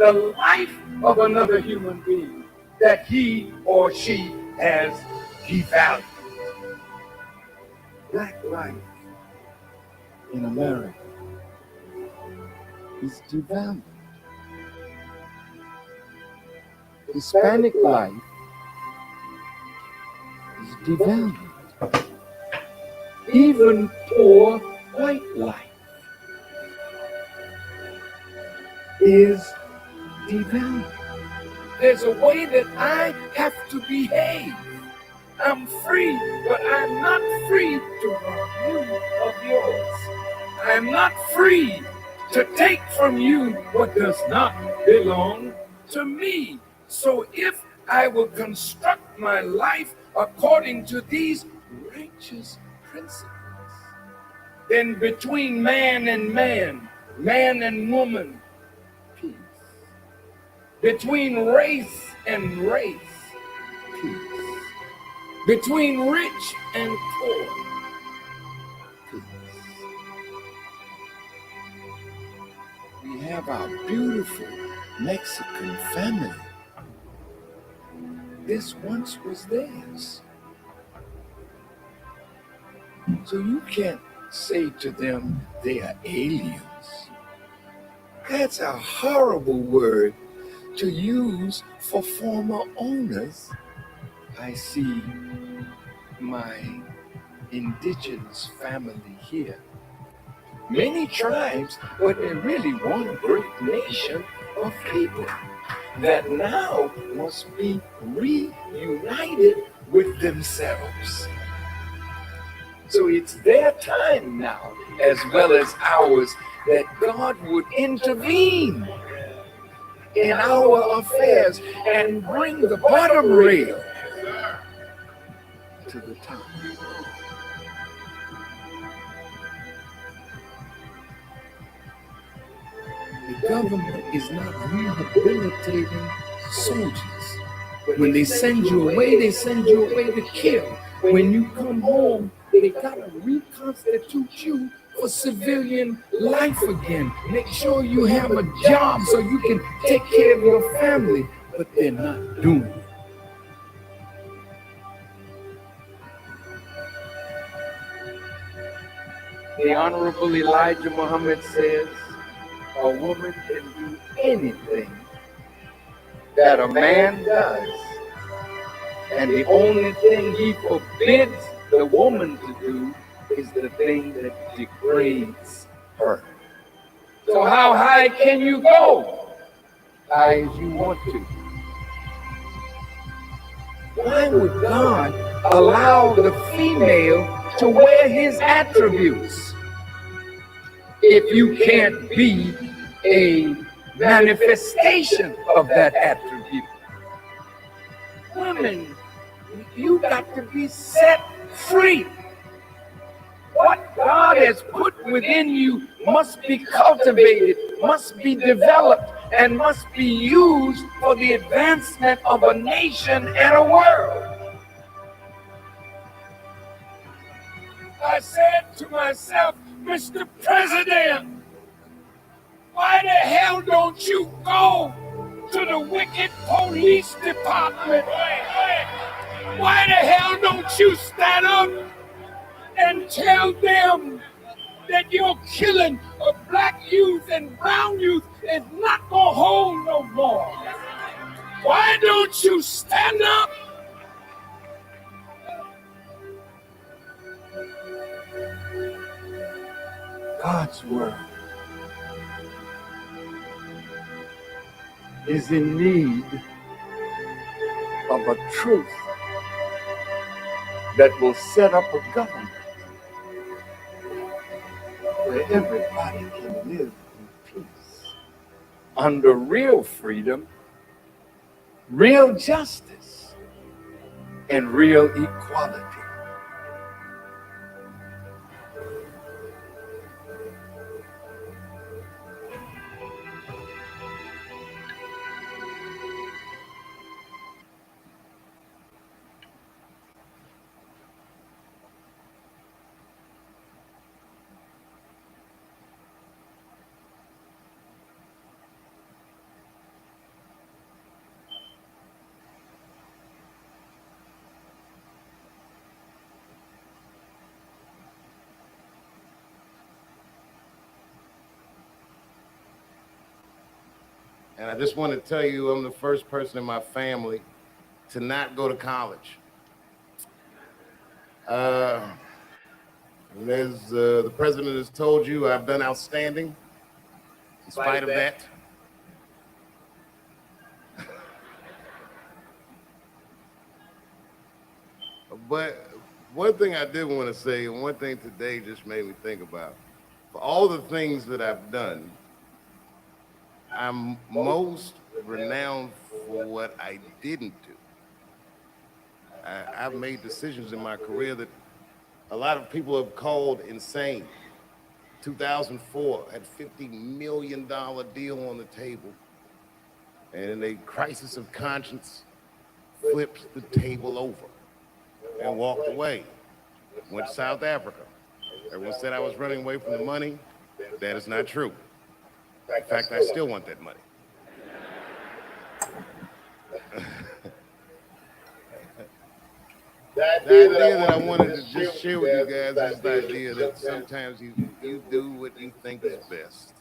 the life of another human being that he or she has devalued. Black life in America is devalued. Hispanic life is devalued. Even poor white life is devalued. There's a way that I have to behave. I'm free, but I'm not free to rob you of yours. I'm not free to take from you what does not belong to me. So if I will construct my life according to these righteous principles, then between man and man, man and woman, peace. Between race and race, peace. Between rich and poor, peace. We have our beautiful Mexican family. This once was theirs. So you can't say to them they are aliens. That's a horrible word to use for former owners. I see my indigenous family here. Many tribes, but they're really one great nation of people that now must be reunited with themselves. So it's their time now, as well as ours, that God would intervene in our affairs and bring the bottom rail to the top. The government is not rehabilitating soldiers. When they send you away to kill. When you come home, they gotta reconstitute you for civilian life again. Make sure you have a job so you can take care of your family, but they're not doing it. The Honorable Elijah Muhammad says, a woman can do anything that a man does, and the only thing he forbids the woman to do is the thing that degrades her. So how high can you go? High as you want to. Why would God allow the female to wear his attributes if you can't be a manifestation of that attribute? Women, you got to be set free. What God has put within you must be cultivated, must be developed, and must be used for the advancement of a nation and a world. I said to myself, Mr. President, why the hell don't you go to the wicked police department? Why the hell don't you stand up and tell them that your killing of black youth and brown youth is not gonna hold no more? Why don't you stand up? God's word is in need of a truth that will set up a government where everybody can live in peace, under real freedom, real justice, and real equality. And I just want to tell you, I'm the first person in my family to not go to college. And as the president has told you, I've done outstanding in spite of that. But one thing I did want to say, and one thing today just made me think about, for all the things that I've done, I'm most renowned for what I didn't do. I've made decisions in my career that a lot of people have called insane. 2004, had $50 million deal on the table, and in a crisis of conscience, flipped the table over and walked away. Went to South Africa. Everyone said I was running away from the money. That is not true. In fact, I still want that money. The idea that I wanted to just share with you guys is the idea that sometimes you do what you think is best.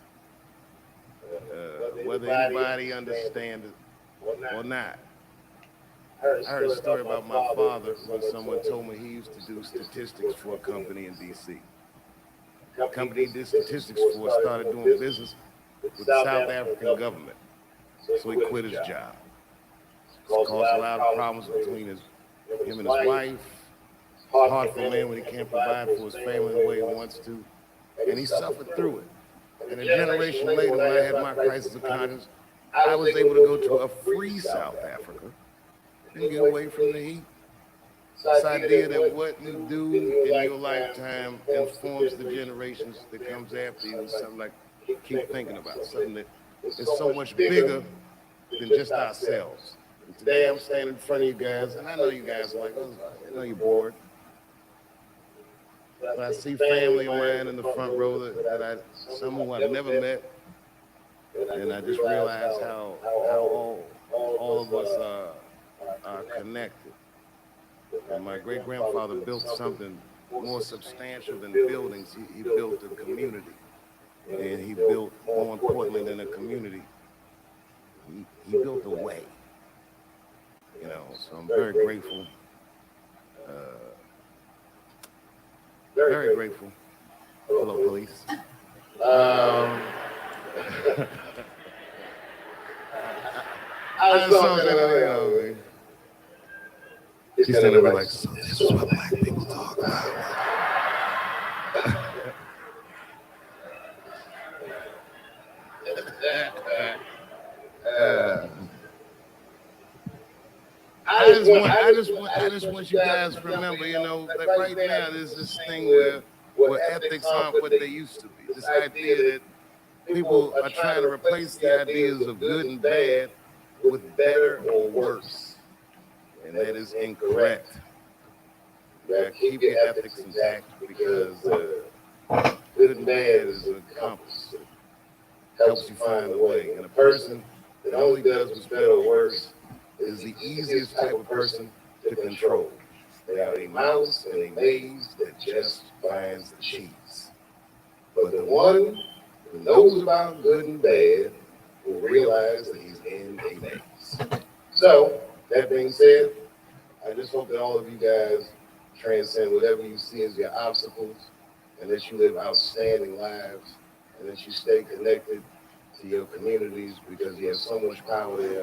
Whether anybody understands it or not. I heard a story about my father when someone told me he used to do statistics for a company in D.C. The company he did statistics for started doing business with the South African government. So he quit his job. It's caused a lot of problems between him and his wife. It's hard for a man when he can't provide for his family the way he wants to. And he suffered through it. And a generation later, when I had my crisis of conscience, I was able to go to a free South Africa and get away from the heat. This idea that what you do in your lifetime informs the generations that comes after you is something like keep thinking about, something that is so much bigger than just ourselves. And today I'm standing in front of you guys, and I know you guys are like, oh, I know you're bored. But I see family of mine in the front row some who I've never met, and I just realize how all of us are connected. And my great-grandfather built something more substantial than buildings. He built a community, and he built, more importantly than a community, he built a way. You know, so I'm very grateful. Very grateful. Hello, police. I just saw that, she's standing there like, so this is what black people talk about. I just want you guys to remember, you know, that right now there's this thing where ethics aren't what they used to be. This idea that people are trying to replace the ideas of good and bad with better or worse. And that is incorrect. You gotta keep your ethics intact because good and bad is a compass. It helps you find the way. And a person that only does what's better or worse is the easiest type of person to control. They are a mouse in a maze that just finds the cheese. But the one who knows about good and bad will realize that he's in a maze. So, that being said, I just hope that all of you guys transcend whatever you see as your obstacles, and that you live outstanding lives, and that you stay connected to your communities because you have so much power there,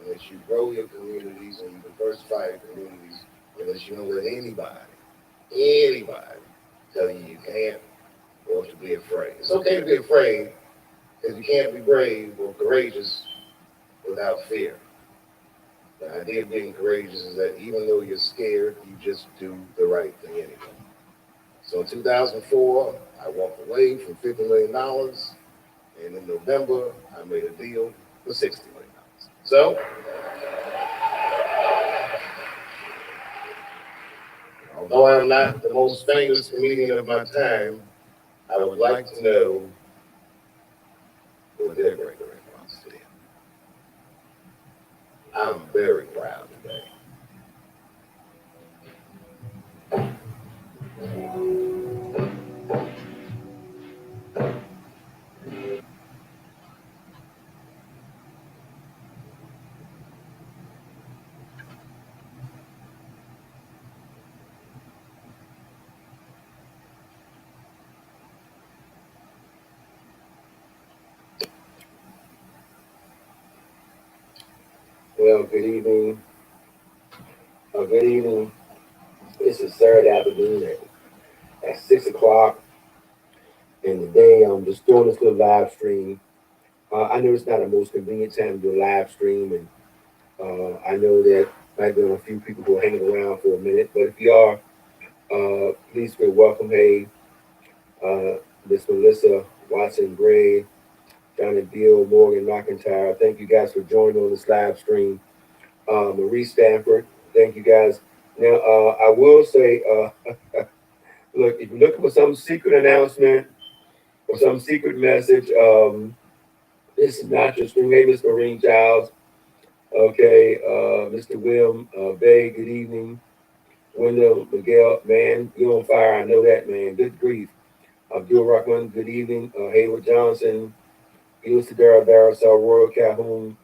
and that you grow your communities and you diversify your communities, and that you don't let anybody tell you you can't or to be afraid. It's okay to be afraid because you can't be brave or courageous without fear. The idea of being courageous is that even though you're scared, you just do the right thing anyway. So in 2004, I walked away from $50 million, and in November, I made a deal for $60 million. So, although I'm not the most famous comedian of my time, I would like to know what their great-grandfathers did. I'm very proud today. Well, good evening. Good evening. This is Saturday afternoon at 6 o'clock. And today I'm just doing this little live stream. I know it's not the most convenient time to do a live stream. And I know that might be a few people who are hanging around for a minute. But if you are, please feel welcome. Hey, Miss Melissa Watson Gray, Johnny Bill, Morgan McIntyre. Thank you guys for joining on this live stream. Marie Stanford, thank you guys. Now, I will say, look, if you're looking for some secret announcement or some secret message, this is not your stream. Hey, Miss Maureen Childs. Okay, Mr. William Bay, good evening. Wendell Miguel, man, you're on fire. I know that, man. Good grief. Abdul Rahman, good evening. Hayward Johnson, Sadara Barasal, Royal Calhoun.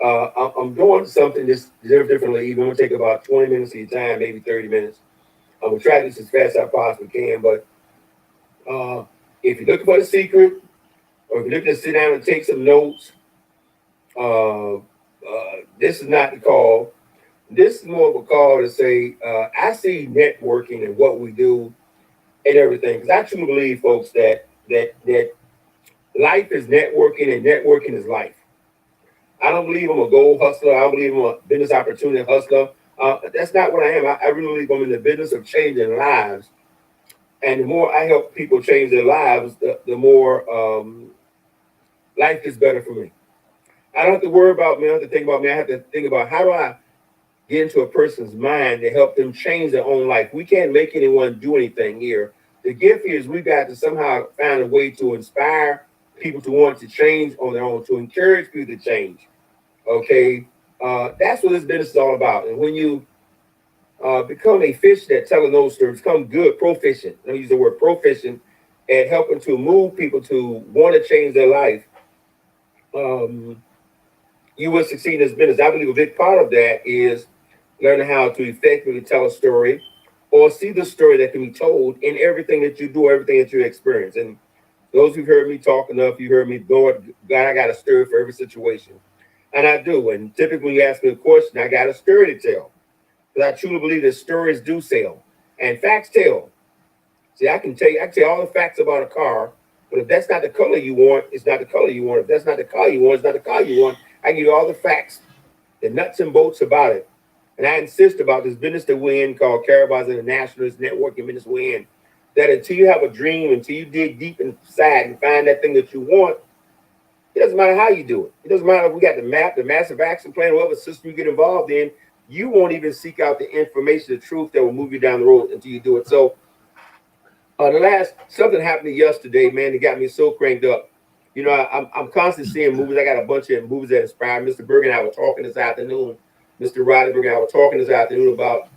I'm doing something just differently. Even going to take about 20 minutes of your time, maybe 30 minutes. I'm going to try this as fast as I possibly can. But if you're looking for the secret, or if you're looking to sit down and take some notes, this is not the call. This is more of a call to say, I see networking and what we do and everything. Because I truly believe, folks, that life is networking and networking is life. I don't believe I'm a gold hustler. I don't believe I'm a business opportunity hustler. That's not what I am. I really believe I'm in the business of changing lives. And the more I help people change their lives, the more life is better for me. I don't have to worry about me. I don't have to think about me. I have to think about how do I get into a person's mind to help them change their own life. We can't make anyone do anything here. The gift here is we got to somehow find a way to inspire people to want to change on their own, to encourage people to change. Okay, that's what this business is all about. And when you become a fish that telling those stories, become good, proficient. I use the word proficient at helping to move people to want to change their life. You will succeed in this business. I believe a big part of that is learning how to effectively tell a story or see the story that can be told in everything that you do, everything that you experience. And those who've heard me talk enough, you heard me go, God, I got a story for every situation. And I do. And typically when you ask me a question, I got a story to tell. Because I truly believe that stories do sell. And facts tell. See, I can tell you all the facts about a car, but if that's not the color you want, it's not the color you want. If that's not the car you want, it's not the car you want. I give you all the facts, the nuts and bolts about it. And I insist about this business that we're in called Caribou's International Networking Business we're in, that until you have a dream, until you dig deep inside and find that thing that you want, it doesn't matter how you do it. It doesn't matter if we got the map, the massive action plan, whatever system you get involved in, you won't even seek out the information, the truth that will move you down the road until you do it. So something happened yesterday, man, that got me so cranked up. You know, I'm constantly seeing movies. I got a bunch of movies that inspire me. Mr. Bergen and I were talking this afternoon. Mr. Rodney Bergen and I were talking this afternoon about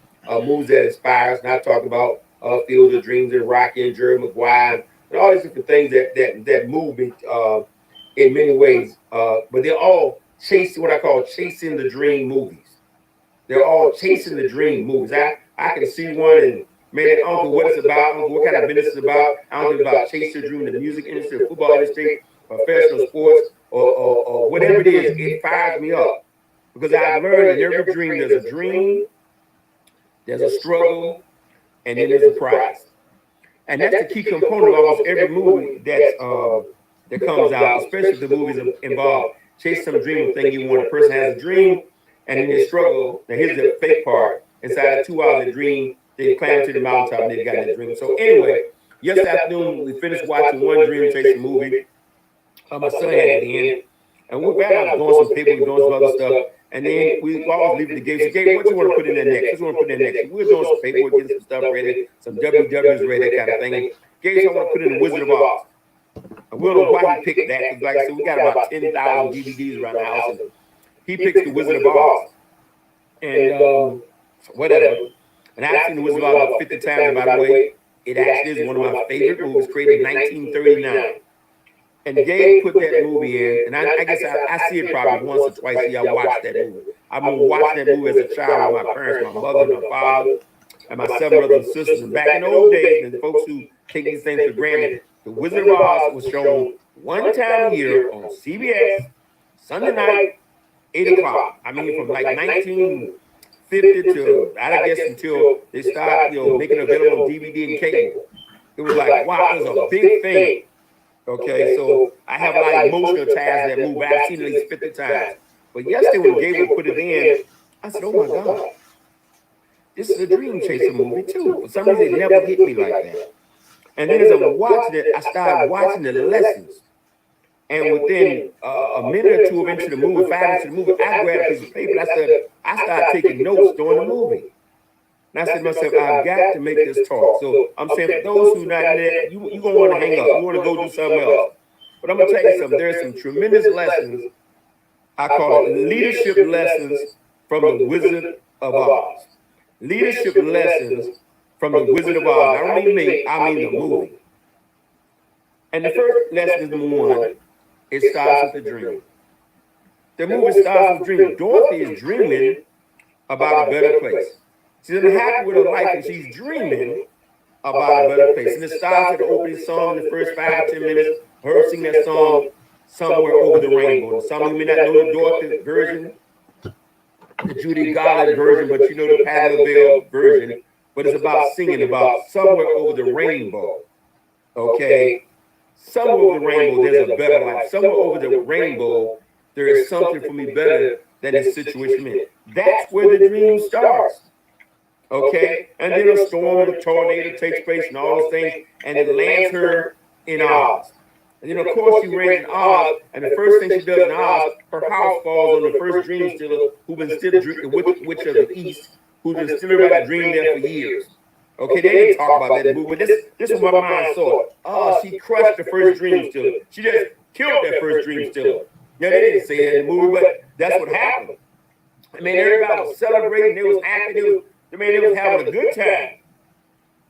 movies that inspire us. And I talked about Field of Dreams and Rocky and Jerry Maguire and all these different things that move me in many ways. But they're all chasing what I call chasing the dream movies. They're all chasing the dream movies. I can see one and man, I don't know what it's about, I don't know what kind of business it's about. I don't know about chasing the dream, the music industry, the football industry, professional sports, or whatever it is. It fires me up because I've learned in every dream there's a dream, there's a struggle, and then there's a prize. And that's the key component of almost every movie that comes out, especially the movies involved. Chase some dream thing you want. A person has a dream, and then they struggle. Now here's the fake part. Inside of 2 hours of the dream, they climb to the mountaintop and they got that dream. So anyway, yesterday afternoon we finished watching One Dream Chasing movie. My son had it in, and we were out doing some paper, doing some other stuff, and then we always leave the game. So, Gabe, what you want to put in there next? What you want to put in there next? We were doing some paperwork, getting some stuff ready, some WWs ready, that kind of thing. Gabe, I want to put in the Wizard of Oz. We don't know why he picked that, because like I said, we got about 10,000 DVDs around the house, and he picked the Wizard of Oz. And whatever. And I've seen the Wizard of Oz about 50 times, and by the way, it actually is one of my favorite movies, created in 1939. And Gabe put that movie in, and I guess I see it probably once or twice a year. I watched that movie. I've been watching that movie as a child with my parents, my mother, my father, and my 7 brothers and sisters. And back in the old days, and the folks who take these things for granted, the Wizard of Oz was shown one time a year on CBS, Sunday night, 8 o'clock. I mean, from like 1950 to, I guess, until they start, making it available on DVD and cable. It was like, wow, it was a big thing. Okay, so I have a lot of emotional ties that movie. I've seen it at least 50 times. But yesterday when Gabriel put it in, I said, oh my God, this is a Dream Chaser movie too. For some reason, it never hit me like that. And then as I'm watching it, I started watching the lessons. And within a minute or two into the movie, 5 minutes into the movie, I grabbed a piece of paper and I started taking notes during the movie. And I said to myself, I've got to make this talk. So I'm saying for those who not there, you're going to want to hang up. You want to go do something else. But I'm going to tell you something. There's some tremendous lessons. I call it leadership lessons from the Wizard of Oz. Leadership lessons from the Wizard of Oz. I don't mean me, I mean the movie. And the first lesson is number 1. It starts with a dream. The movie starts with a dream. Dorothy is dreaming about a better place. She's unhappy with her life and she's dreaming about a better place. And it starts with the opening song in the first 5 or 10 minutes. Her singing that song, Somewhere Over the Rainbow. Some of you may not know the Dorothy version, the Judy Garland version, but you know the Patti LaBelle version. But it's about singing about somewhere over the rainbow. Okay? Somewhere over the rainbow, there's a better life. Somewhere over the rainbow, there is something for me better than this situation is. That's where the dream starts. Okay? And then a storm and a tornado takes place and all those things, and it lands her in Oz. And then, of course, she lands in Oz, and the first thing she does in Oz, her house falls on the first dream stealer who's been still the witch of the East, who's been still about to dream there for years. Okay, they didn't talk about that in the movie, but this is what my mind saw. Oh, she crushed the first dream stealer. She just killed that first dream stealer. Now, they didn't say that in the movie, but that's what happened. I mean, everybody was celebrating, they was happy, they was having a good time.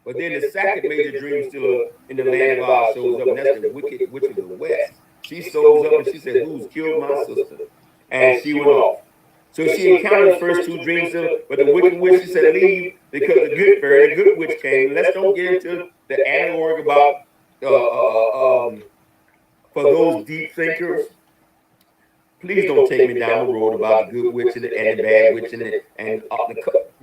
But then the second major dream stealer in the land of Oz shows up, and that's the Wicked Witch of the West. She shows up and she said, who's killed my sister? And she went off. So she encountered the first 2 dream stealers, but the Wicked Witch, she said, leave, because the good fairy, the good witch came. Let's don't get into the allegory about, for those deep thinkers, please don't take me down the road about the good witch and the bad witch and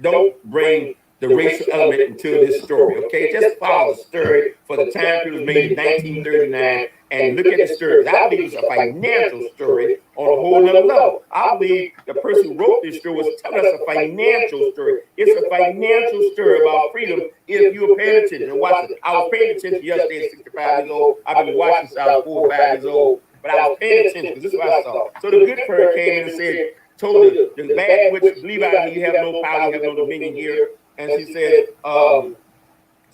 don't bring the racial element into this story, okay? Just follow the story for the time period made in 1939 and look at the story. I believe it's a financial story on a whole nother level. I believe the person who wrote this story was telling us a financial story. It's a financial story about freedom if you're paying attention. And watch it. I was paying attention yesterday at 65 years old. I've been watching since I was 4 or 5 years old. But I was paying attention because this is what I saw. So the good fairy came in and said, told the bad witch, leave out here, you have no power, you have no dominion here. And she said, so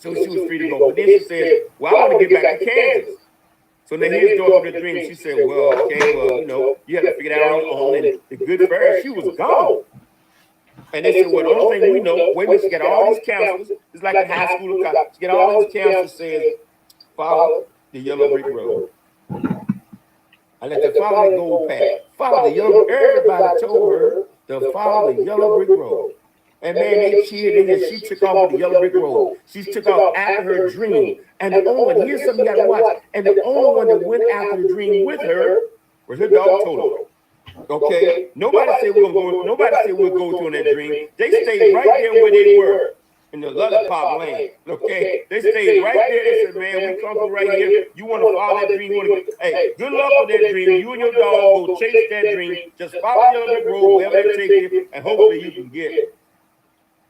she was free to go. But then she said, well, I want to get back to Kansas. So then here's Dorothy the dream. She said, well, okay, well, you have to figure that out on your own. And the good fairy, she was gone. And they said, well, the only thing we know, wait a minute, she got all these counselors. It's like in high school. She got all these counselors saying, follow the yellow brick road. I let her follow the gold path. Follow the yellow. Everybody told her to follow the yellow brick road. And man, they cheered and she took off with the yellow brick road. She took off after her dream. And the only one, here's something you gotta watch. And the only one that went after the dream with her was her dog Toto. Okay? Nobody said we'll go to in that dream. They stayed right there where they were. In the lollipop land. Okay? They stayed right there. They said, man, we come from right here. You want to follow that dream? Hey, good luck with that dream. You and your dog go chase that dream. Just follow the yellow brick road, wherever they take you, and hopefully you can get it.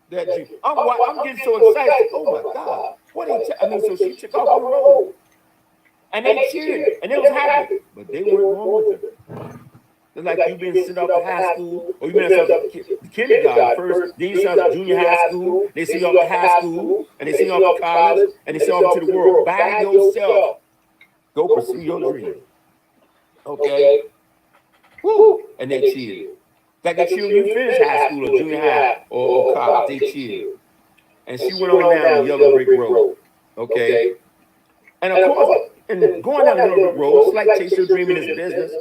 That dream. I'm getting so excited. Oh my God. So she took off on the road. And they cheered. And they was happy. But they weren't going with her. It's like you've been sent off to high school, or you've been sent off to kindergarten first, then you sent off to junior high school, they send you off to high school, and they send you off to college, and they send you off to the world. By yourself. Go pursue your dream. Okay? Woo! And they cheered. Like they cheered when you finished high school or junior high or college. They cheered. And she went on down the yellow brick road. Okay? And of course, going down the yellow brick road, it's like chase your dream in this business.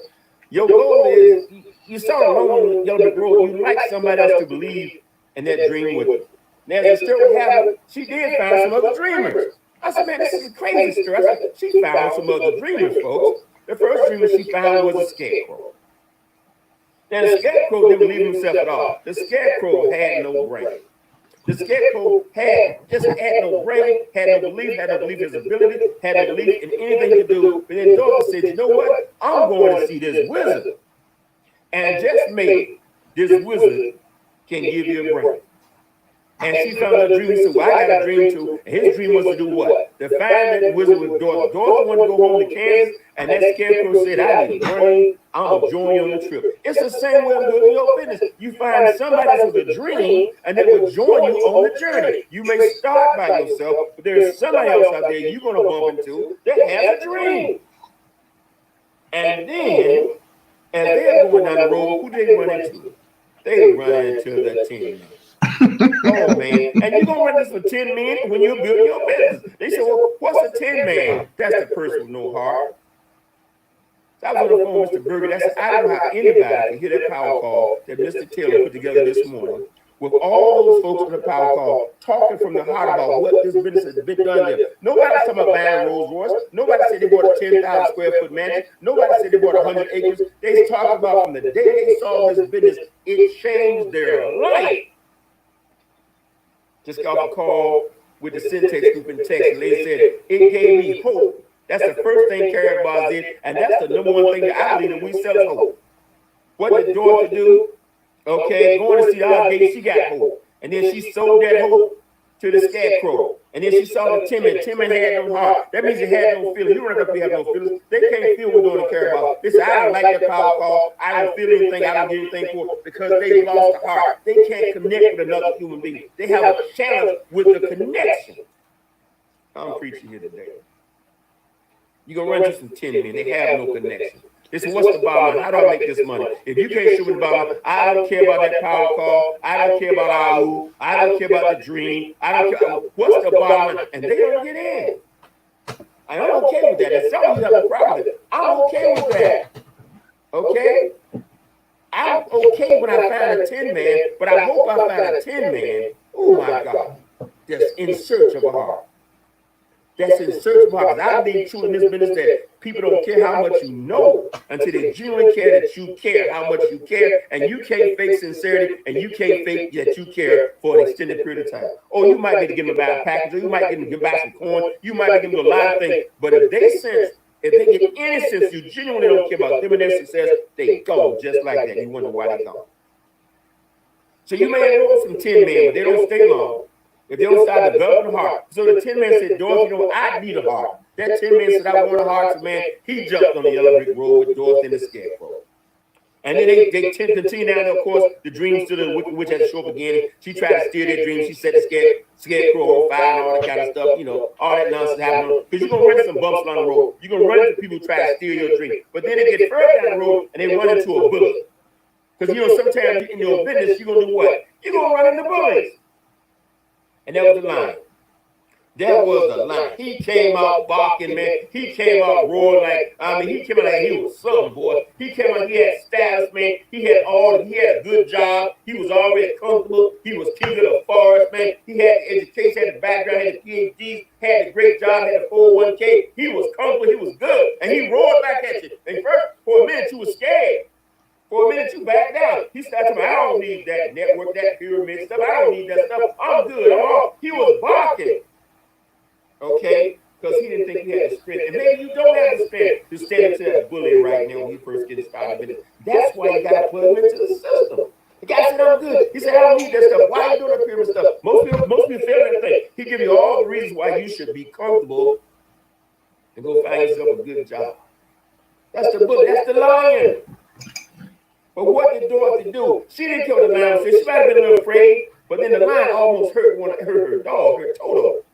Your goal is, you start alone on yellow brick road, you like somebody else to believe in that dream with you. Now, as the story happened, she did find some other dreamers. I said, man, this is a crazy story. I said, she found some other dreamers, folks. The first dreamer she found was a scarecrow. Now, the scarecrow didn't believe himself at all. The scarecrow had no brain. The scarecrow had no brain, had no belief in his ability, had no belief in anything to do. But then Dorothy said, you know what? I'm going to see this wizard. And just maybe this wizard can give you a brain. And she found a dream. She said, well, I got a dream too. And his dream was to do what? To find that wizard with Dorothy. Dorothy wanted to go home to Kansas, and that scarecrow said, I need a brain. I'm going to join you on the trip. It's the same way I'm doing your business. You find somebody else with a dream, and they will join you on the journey. You may start by yourself, but there's somebody else out there you're going to bump into that has a dream. And then, as they're going down the road, who they run into? They run into the 10 men. Oh, man. And you're going to run into 10 men when you're building your business. They say, well, what's a 10 man? That's the person with no heart. So I was on the phone with Mr. Berger. I don't know how anybody can hear that power call that Mr. Taylor put together this morning with all those folks on the power call talking from the heart about what this business has been done there. Nobody's talking about buying Rolls Royce. Nobody said they bought a 10,000 square foot mansion. Nobody said they bought 100 acres. They talking about from the day they saw this business, it changed their life. Just got off a call with the Syntex group in Texas, and they said, it gave me hope. That's the first thing Karen Boss did, and that's the number one thing that I believe that we sell is hope. What did Dorothy do? Okay, going to see our gate, she got hope. And then she sold that hope to the scarecrow. And then she saw the Timon. Timon had no heart. That means he had no feelings. You don't have to have no feelings. They can't feel what doing Karen Boss. They say, I don't like that power call. I don't feel anything. I don't get anything for it because they lost the heart. They can't connect with another human being. They have a challenge with the connection. I'm preaching here today. You're going to run into some 10 men. They have no connection. They say, what's the bottom line? How do I make this money? If you can't show me the bottom line, I don't care about that power call. I don't care about our I don't care about the dream. I don't care. What's the bottom line? And they don't get in. And I'm okay with that. And some of you have a problem with it. I'm okay with that. Okay? I'm okay when I find a 10 man, but I hope I find a 10 man, oh my God, that's in search of a heart. That's in search of a heart. I believe true in this business that people don't care how much you know until they genuinely care that you care, how much you care, and you can't fake sincerity, and you can't fake that you care for an extended period of time. Oh, you might get to give them a package, or you might get to give back some corn, you might get to give them a lot of things, but if they get any sense you genuinely don't care about them and their success, they go just like that. You wonder why they go. So you may enroll some 10 men, but they don't stay long. If they don't start developing a heart. So the 10 man said, Dorothy, you know, I need a heart. That 10 man said, I want a heart. So man, he jumped on the yellow brick road with Dorothy and the scarecrow. And then they continue down there, of course, the dreams to the wicked witch had to show up again. She tried to steal their dreams. She set the scarecrow on fire and all that kind of stuff, you know, all that nonsense happening. Because you're going to run into some bumps along the road. You're going to run into people who try to steal your dream. But then they get further down the road and they run into a bully. Because, you know, sometimes in your business, you're going to do what? You're going to run into bullies. And that was the line. That was the line. He came out barking, man. He came out roaring like, he came out like he was something, boy. He came out, he had status, man. He had a good job. He was already comfortable. He was king of the forest, man. He had the education, had the background, had the PhDs, had a great job, had a 401k. He was comfortable, he was good. And he roared back at you. And first, for a minute, you was scared. For a minute, you back down. He started to me, I don't need that network, that pyramid stuff. I don't need that stuff. I'm good. I'm off. He was barking. Okay? Because he didn't think he had the strength. And maybe you don't have the strength to stand up to that bully right now when you first get started. That's why you got to plug him into the system. The guy said, I'm good. He said, I don't need that stuff. Why are you doing that pyramid stuff? Most people fail that thing. He give you all the reasons why you should be comfortable and go find yourself a good job. That's the bully. That's the lion. But what did Dorothy do? She didn't kill the lion. She might have been a little afraid, but then the lion almost hurt her dog, her Toto.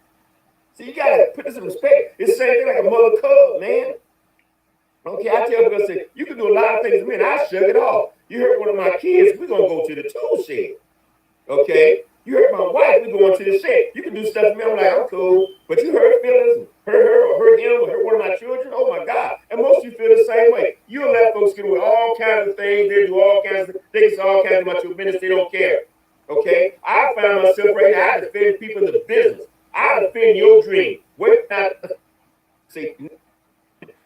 So you got to put this in respect. It's the same thing like a mother cub, man. Okay, I tell people, I say, you can do a lot of things to me, and I shug it off. You hurt one of my kids, we're going to go to the tool shed. Okay? You hurt my wife, we're going to the shed. You can do stuff to me, I'm like, I'm cool. But you hurt feelings, hurt her, or hurt him, or hurt one of my children, oh my God. And most of you feel the same way. You'll let folks get away with all kinds of things. They do all kinds of things, all kinds of about your business. They don't care. Okay? I find myself right now, I defend people in the business. I defend your dream. Wait, now, see,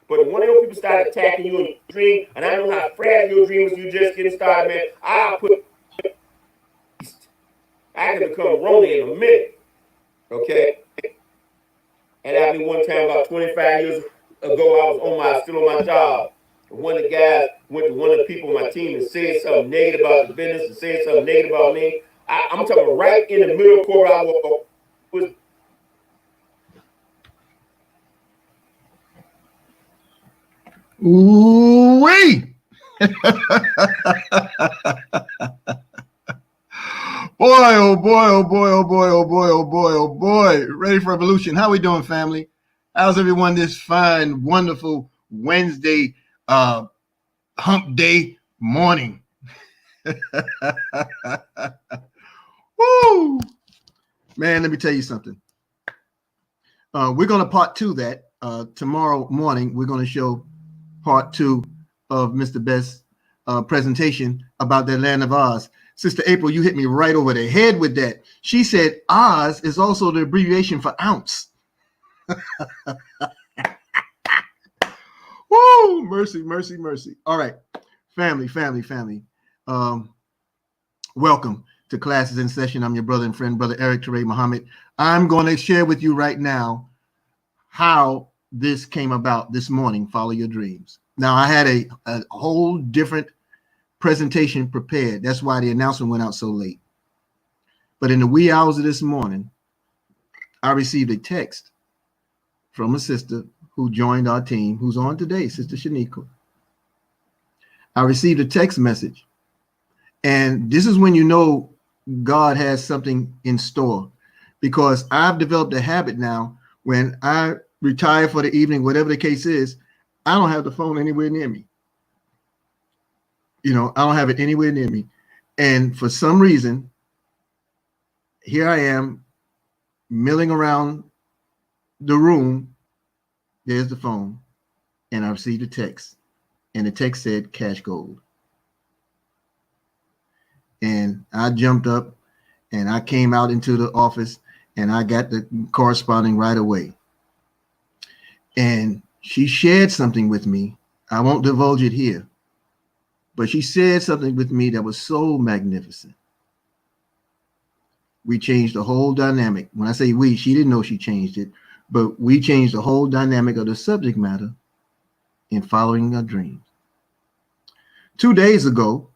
But when those people start attacking you in your dream, and I know how fragile your dreams you just getting started, man, I can become Roman in a minute. Okay? And happened one time about 25 years ago, I was still on my job. One of the guys went to one of the people on my team and said something negative about the business and said something negative about me. I'm talking right in the middle of court. Ooh-wee! Boy, oh boy, oh boy, oh boy, oh boy, oh boy, oh boy. Ready for evolution. How we doing, family? How's everyone this fine, wonderful Wednesday hump day morning? Woo! Man, let me tell you something. We're going to part two that. Tomorrow morning, we're going to show part two of Mr. Best's presentation about the land of Oz. Sister April, you hit me right over the head with that. She said Oz is also the abbreviation for ounce. Woo! Mercy, mercy, mercy. All right, family. Welcome to Classes in Session. I'm your brother and friend, Brother Eric Teray Muhammad. I'm going to share with you right now how this came about this morning. Follow your dreams. Now, I had a whole different presentation prepared. That's why the announcement went out so late. But in the wee hours of this morning, I received a text from a sister who joined our team, who's on today, Sister Shanika. I received a text message. And this is when you know God has something in store, because I've developed a habit now. When I retire for the evening, whatever the case is, I don't have the phone anywhere near me. I don't have it anywhere near me. And for some reason, here I am milling around the room. There's the phone. And I received a text. And the text said Cash Gold. And I jumped up and I came out into the office and I got the corresponding right away. And she shared something with me. I won't divulge it here. But she said something with me that was so magnificent. We changed the whole dynamic. When I say we, she didn't know she changed it, but we changed the whole dynamic of the subject matter in following our dreams. 2 days ago,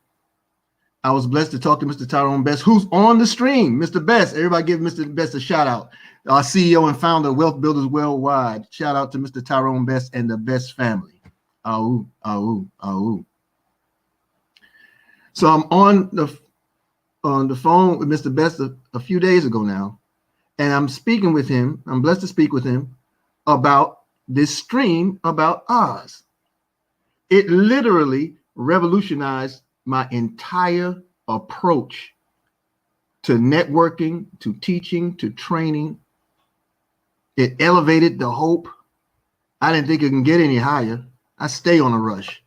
I was blessed to talk to Mr. Tyrone Best, who's on the stream. Mr. Best, everybody give Mr. Best a shout out. Our CEO and founder of Wealth Builders Worldwide. Shout out to Mr. Tyrone Best and the Best family. Ahoo, ahoo, ahoo. So I'm on the phone with Mr. Best a few days ago now, and I'm speaking with him. I'm blessed to speak with him about this stream about Oz. It literally revolutionized my entire approach to networking, to teaching, to training. It elevated the hope. I didn't think it can get any higher. I stay on a rush.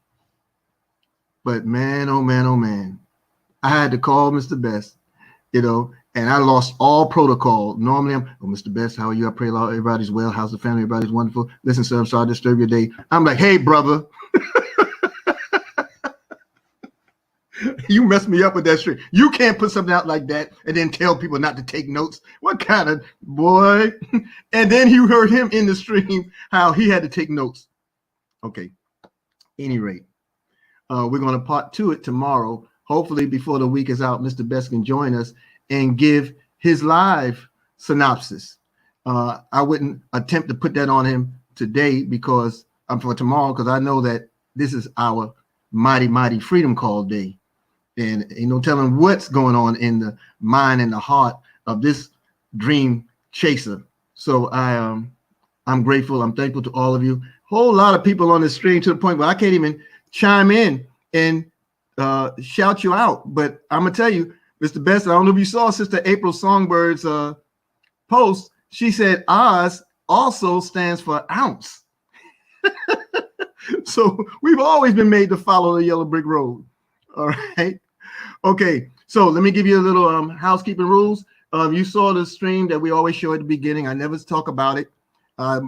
But man, oh man, oh man, I had to call Mr. Best, and I lost all protocol. Normally Mr. Best, how are you? I pray everybody's well. How's the family? Everybody's wonderful. Listen, sir, I'm sorry to disturb your day. I'm like, hey, brother. You messed me up with that stream. You can't put something out like that and then tell people not to take notes. What kind of boy? And then you heard him in the stream, how he had to take notes. Okay. Any rate, we're going to part two it tomorrow. Hopefully before the week is out, Mr. Best can join us and give his live synopsis. I wouldn't attempt to put that on him today because for tomorrow, because I know that this is our mighty, mighty Freedom Call day. And ain't no telling what's going on in the mind and the heart of this dream chaser. So I'm grateful. I'm thankful to all of you. Whole lot of people on the stream to the point where I can't even chime in and shout you out. But I'm gonna tell you, Mr. Best, I don't know if you saw Sister April Songbird's post. She said Oz also stands for ounce. So we've always been made to follow the yellow brick road. All right. Okay. So let me give you a little housekeeping rules. You saw the stream that we always show at the beginning. I never talk about it.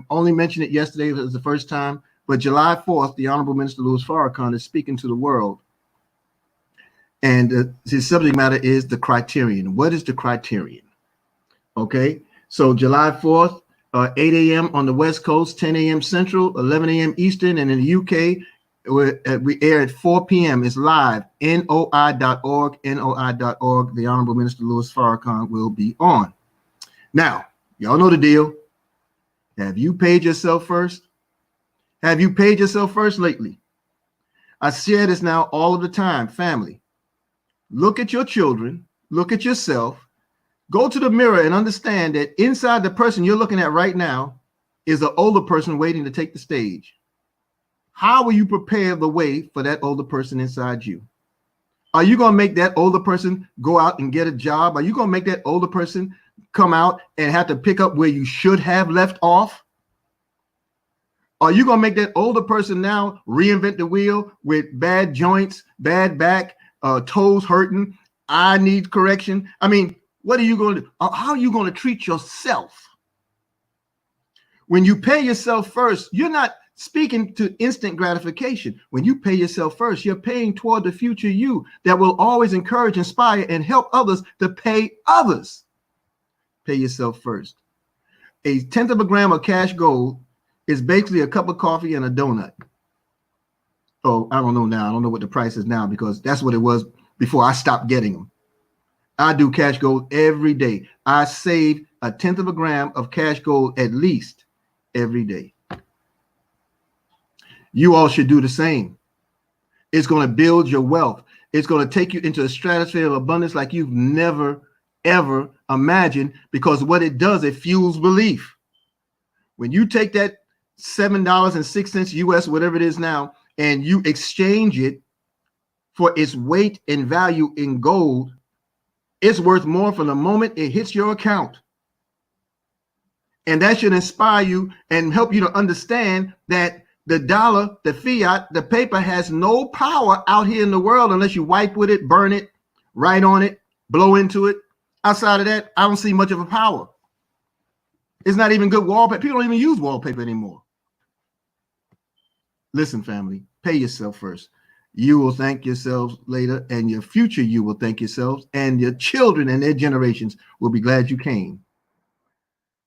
Only mentioned it yesterday. It was the first time. But July 4th, the Honorable Minister Louis Farrakhan is speaking to the world. And his subject matter is the criterion. What is the criterion? Okay, so July 4th, 8 a.m. on the West Coast, 10 a.m. Central, 11 a.m. Eastern, and in the UK, we air at 4 p.m. It's live, NOI.org, NOI.org. The Honorable Minister Louis Farrakhan will be on. Now, y'all know the deal. Have you paid yourself first? Have you paid yourself first lately? I share this now all of the time, family. Look at your children, look at yourself, go to the mirror and understand that inside the person you're looking at right now is an older person waiting to take the stage. How will you prepare the way for that older person inside you? Are you going to make that older person go out and get a job? Are you going to make that older person come out and have to pick up where you should have left off? Are you going to make that older person now reinvent the wheel with bad joints, bad back, toes hurting, eye needs correction? I mean, what are you going to do? How are you going to treat yourself? When you pay yourself first, you're not speaking to instant gratification. When you pay yourself first, you're paying toward the future you that will always encourage, inspire, and help others to pay others. Pay yourself first. A 1/10 of a gram of cash gold is basically a cup of coffee and a donut. Oh, I don't know now. I don't know what the price is now because that's what it was before I stopped getting them. I do cash gold every day. I save a 1/10 of a gram of cash gold at least every day. You all should do the same. It's going to build your wealth. It's going to take you into a stratosphere of abundance like you've never, ever imagined, because what it does, it fuels belief. When you take that $7.06 US, whatever it is now, and you exchange it for its weight and value in gold, it's worth more from the moment it hits your account. And that should inspire you and help you to understand that the dollar, the fiat, the paper has no power out here in the world unless you wipe with it, burn it, write on it, blow into it. Outside of that, I don't see much of a power. It's not even good wallpaper. People don't even use wallpaper anymore. Listen, family, pay yourself first. You will thank yourselves later, and your future you will thank yourselves, and your children and their generations will be glad you came.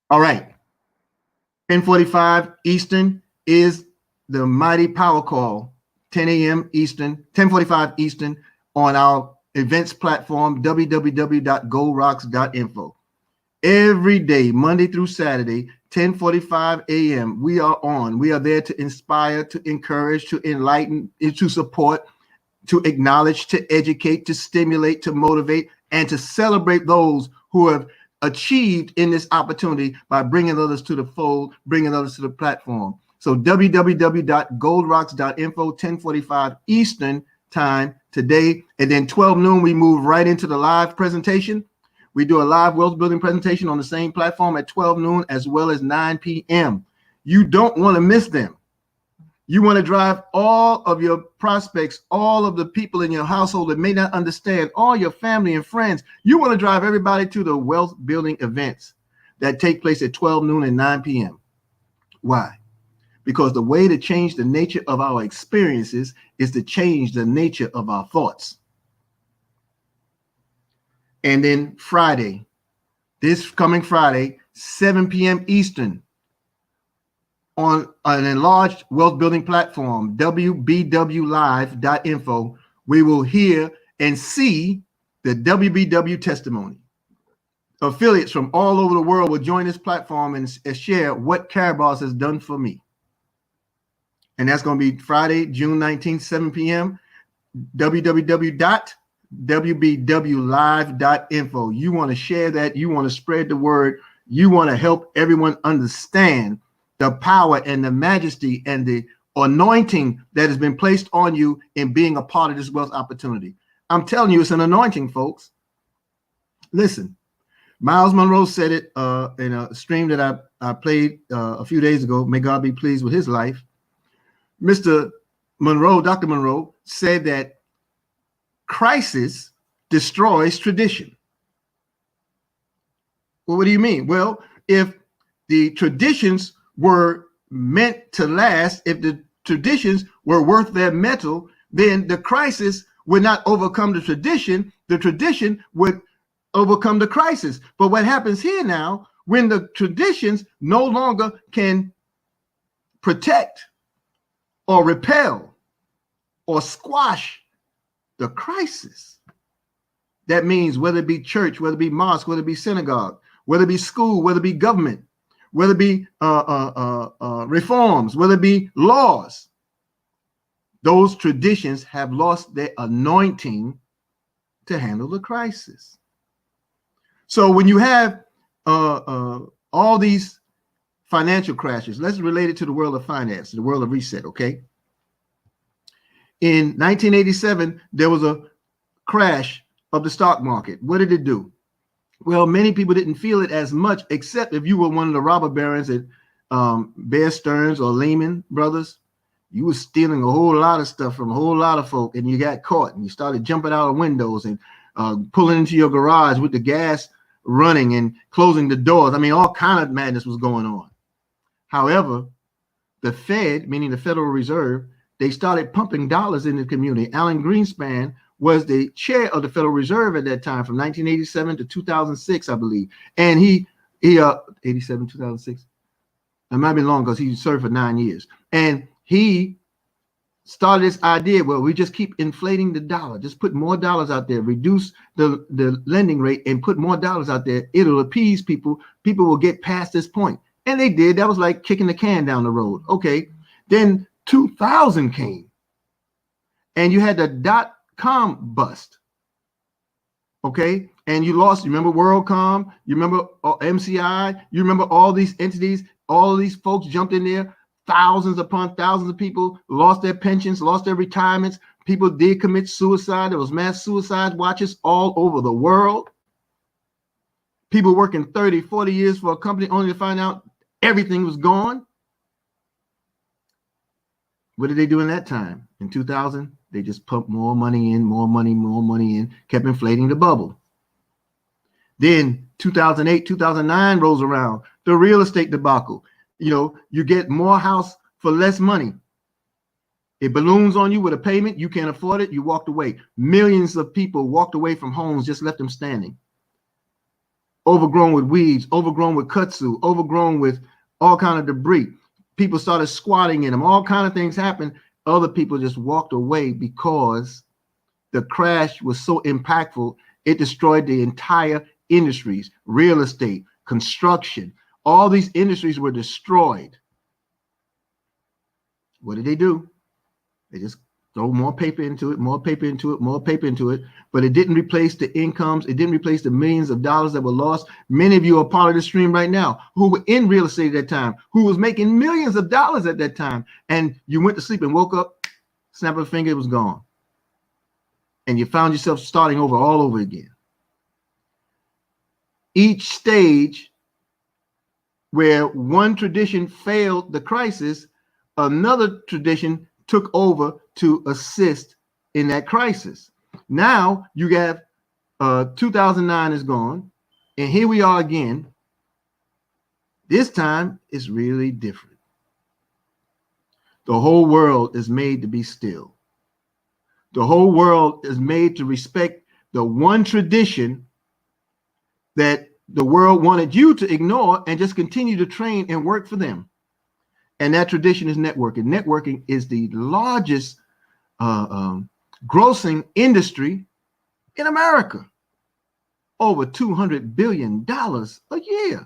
All right. 10:45 Eastern is the mighty power call, 10 a.m. Eastern, 10:45 Eastern on our events platform, www.goldrocks.info. Every day, Monday through Saturday, 10:45 a.m. we are on. We are there to inspire, to encourage, to enlighten, to support, to acknowledge, to educate, to stimulate, to motivate, and to celebrate those who have achieved in this opportunity by bringing others to the fold, bringing others to the platform. So www.goldrocks.info, 10:45 Eastern time today. And then 12 noon, we move right into the live presentation. We do a live wealth building presentation on the same platform at 12 noon as well as 9 p.m. You don't want to miss them. You want to drive all of your prospects, all of the people in your household that may not understand, all your family and friends. You want to drive everybody to the wealth building events that take place at 12 noon and 9 p.m. Why? Because the way to change the nature of our experiences is to change the nature of our thoughts. And then Friday, this coming Friday, 7 p.m. Eastern, on an enlarged wealth building platform, wbwlive.info, we will hear and see the WBW testimony. Affiliates from all over the world will join this platform and share what Karyabos has done for me. And that's going to be Friday, June 19th, 7 p.m. www.wbwlive.info. You want to share that. You want to spread the word. You want to help everyone understand the power and the majesty and the anointing that has been placed on you in being a part of this wealth opportunity. I'm telling you, it's an anointing, folks. Listen, Miles Monroe said it in a stream that I played a few days ago. May God be pleased with his life. Mr. Monroe, Dr. Monroe, said that crisis destroys tradition. Well, what do you mean? Well, if the traditions were meant to last, if the traditions were worth their metal, then the crisis would not overcome the tradition would overcome the crisis. But what happens here now, when the traditions no longer can protect or repel or squash the crisis, that means whether it be church, whether it be mosque, whether it be synagogue, whether it be school, whether it be government, whether it be reforms, whether it be laws, those traditions have lost their anointing to handle the crisis. So when you have all these financial crashes, let's relate it to the world of finance, the world of reset, okay? In 1987, there was a crash of the stock market. What did it do? Well, many people didn't feel it as much, except if you were one of the robber barons at Bear Stearns or Lehman Brothers. You were stealing a whole lot of stuff from a whole lot of folk, and you got caught, and you started jumping out of windows and pulling into your garage with the gas running and closing the doors. I mean, all kind of madness was going on. However, the Fed, meaning the Federal Reserve, they started pumping dollars into the community. Alan Greenspan was the chair of the Federal Reserve at that time from 1987 to 2006, I believe. And he 87, 2006. It might be long because he served for 9 years. And he started this idea, well, we just keep inflating the dollar, just put more dollars out there, reduce the lending rate and put more dollars out there. It'll appease people. People will get past this point. And they did. That was like kicking the can down the road. Okay. Then 2000 came and you had the dot-com bust. Okay. And you lost, you remember WorldCom, you remember MCI, you remember all these entities, all of these folks jumped in there. Thousands upon thousands of people lost their pensions, lost their retirements. People did commit suicide. There was mass suicide watches all over the world. People working 30, 40 years for a company only to find out everything was gone. What did they do in that time? In 2000, they just pumped more money in, more money in, kept inflating the bubble. Then 2008, 2009 rolls around, the real estate debacle. You know, you get more house for less money. It balloons on you with a payment. You can't afford it. You walked away. Millions of people walked away from homes, just left them standing. Overgrown with weeds, overgrown with kudzu, overgrown with all kind of debris. People started squatting in them. All kind of things happened. Other people just walked away because the crash was so impactful. It destroyed the entire industries, real estate, construction. All these industries were destroyed. What did they do? They just throw more paper into it, more paper into it, more paper into it. But it didn't replace the incomes. It didn't replace the millions of dollars that were lost. Many of you are part of the stream right now who were in real estate at that time, who was making millions of dollars at that time. And you went to sleep and woke up, snap of a finger, it was gone. And you found yourself starting over all over again. Each stage where one tradition failed the crisis, another tradition took over to assist in that crisis. Now you have 2009 is gone, and here we are again. This time it's really different. The whole world is made to be still. The whole world is made to respect the one tradition that the world wanted you to ignore and just continue to train and work for them. And that tradition is networking. Networking is the largest grossing industry in America. Over $200 billion a year.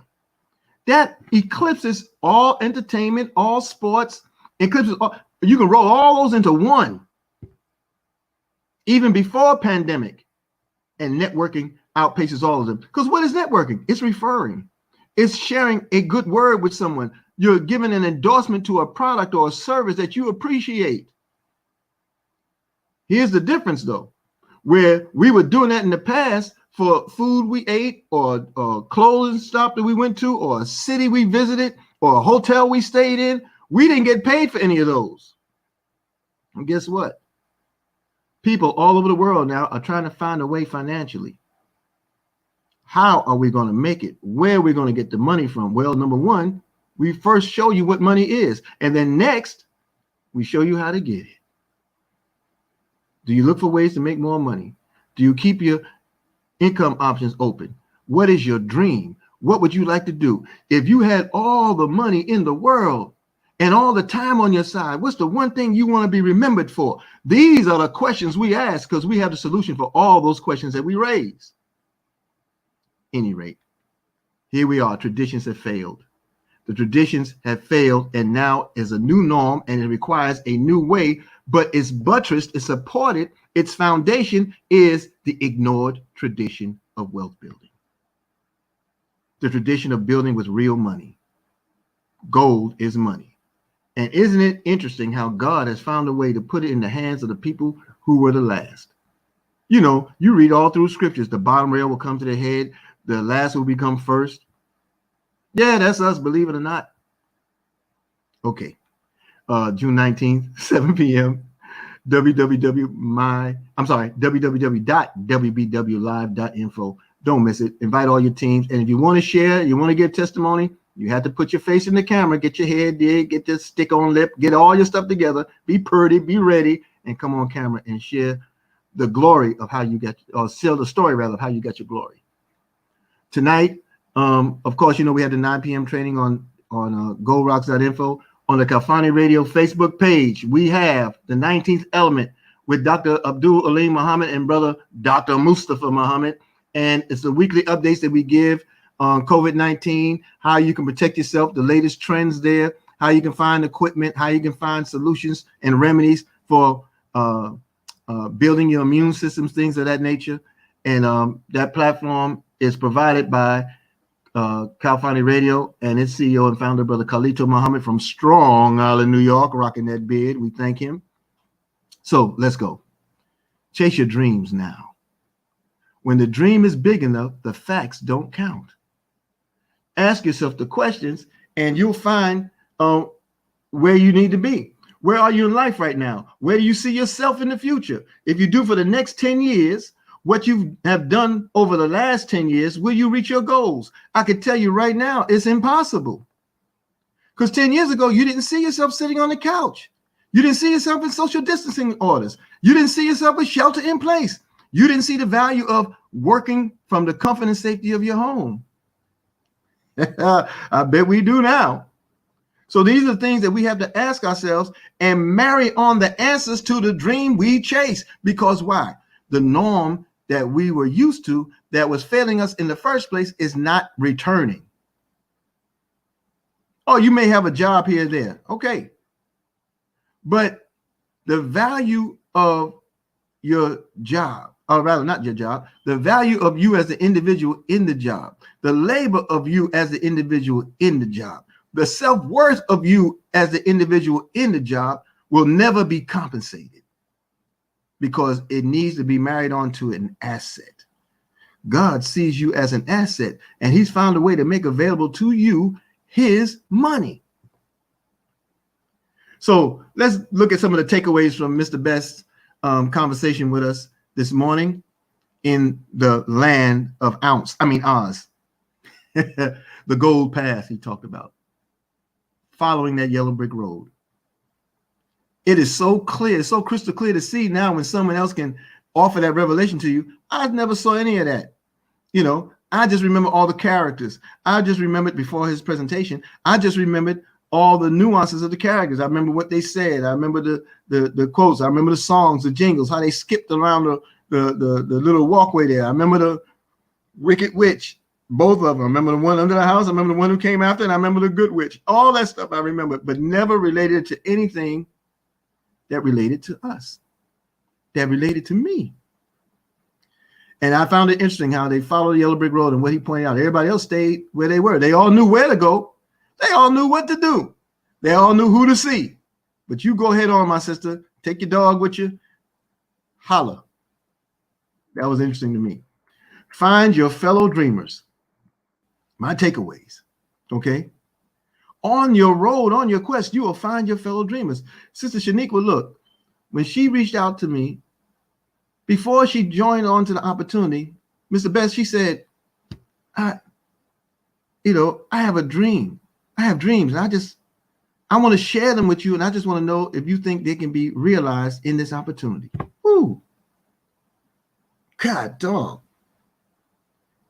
That eclipses all entertainment, all sports, eclipses all, you can roll all those into one. Even before pandemic, and networking outpaces all of them. Because what is networking? It's referring. It's sharing a good word with someone. You're giving an endorsement to a product or a service that you appreciate. Here's the difference, though. Where we were doing that in the past for food we ate or clothing stop that we went to or a city we visited or a hotel we stayed in, we didn't get paid for any of those. And guess what? People all over the world now are trying to find a way financially. How are we going to make it? Where are we going to get the money from? Well, number one, we first show you what money is. And then next, We show you how to get it. Do you look for ways to make more money? Do you keep your income options open? What is your dream? What would you like to do? If you had all the money in the world and all the time on your side, what's the one thing you want to be remembered for? These are the questions we ask because we have the solution for all those questions that we raise. Any rate, here we are. Traditions have failed. The traditions have failed, and now is a new norm, and it requires a new way, but it's buttressed, it's supported, its foundation is the ignored tradition of wealth building. The tradition of building with real money. Gold is money. And isn't it interesting how God has found a way to put it in the hands of the people who were the last? You know, you read all through scriptures, the bottom rail will come to the head, the last will become first. Yeah, that's us, believe it or not. Okay. June 19th, 7 p.m. www.wbwlive.info. Don't miss it. Invite all your teams. And if you want to share, you want to give testimony, you have to put your face in the camera, get your head there, get your stick on lip, get all your stuff together, be pretty, be ready, and come on camera and share the glory of how you get, or tell the story rather of how you got your glory. Tonight, of course, you know, we had the 9 p.m. training on goldrocks.info. On the Khalfani Radio Facebook page, we have the 19th Element with Dr. Abdul Aleem Muhammad and brother Dr. Mustafa Muhammad. And it's the weekly updates that we give on COVID-19, how you can protect yourself, the latest trends there, how you can find equipment, how you can find solutions and remedies for building your immune systems, things of that nature. And that platform is provided by Khalfani Radio and its CEO and founder, Brother Khalito Muhammad from Strong Island, New York, rocking that beard. We thank him. So let's go. Chase your dreams now. When the dream is big enough, the facts don't count. Ask yourself the questions and you'll find where you need to be. Where are you in life right now? Where do you see yourself in the future? If you do for the next 10 years, what you have done over the last 10 years, will you reach your goals? I can tell you right now, it's impossible. Because 10 years ago, you didn't see yourself sitting on the couch. You didn't see yourself in social distancing orders. You didn't see yourself with shelter in place. You didn't see the value of working from the comfort and safety of your home. I bet we do now. So these are things that we have to ask ourselves and marry on the answers to the dream we chase. Because why? The norm that we were used to that was failing us in the first place is not returning. Oh, you may have a job here or there. Okay. But the value of your job, or rather not your job, the value of you as the individual in the job, the labor of you as the individual in the job, the self-worth of you as the individual in the job will never be compensated. Because it needs to be married onto an asset. God sees you as an asset, and he's found a way to make available to you his money. So let's look at some of the takeaways from Mr. Best's conversation with us this morning in the land of Oz. The gold path he talked about. Following that yellow brick road. It is so clear, so crystal clear to see now when someone else can offer that revelation to you. I never saw any of that. You know, I just remember all the characters. I just remembered before his presentation, I just remembered all the nuances of the characters. I remember what they said. I remember the quotes. I remember the songs, the jingles, how they skipped around the little walkway there. I remember the Wicked Witch, both of them. I remember the one under the house. I remember the one who came after, and I remember the Good Witch. All that stuff I remember, but never related to anything that related to us, that related to me. And I found it interesting how they followed the yellow brick road and what he pointed out. Everybody else stayed where they were. They all knew where to go. They all knew what to do. They all knew who to see. But you go ahead on, my sister. Take your dog with you. Holla. That was interesting to me. Find your fellow dreamers. My takeaways. Okay. On your road, on your quest, you will find your fellow dreamers. Sister Shaniqua, look, when she reached out to me, before she joined on to the opportunity, Mr. Best, she said, I have a dream. I have dreams. And I want to share them with you, and I just want to know if you think they can be realized in this opportunity. Ooh. God dog.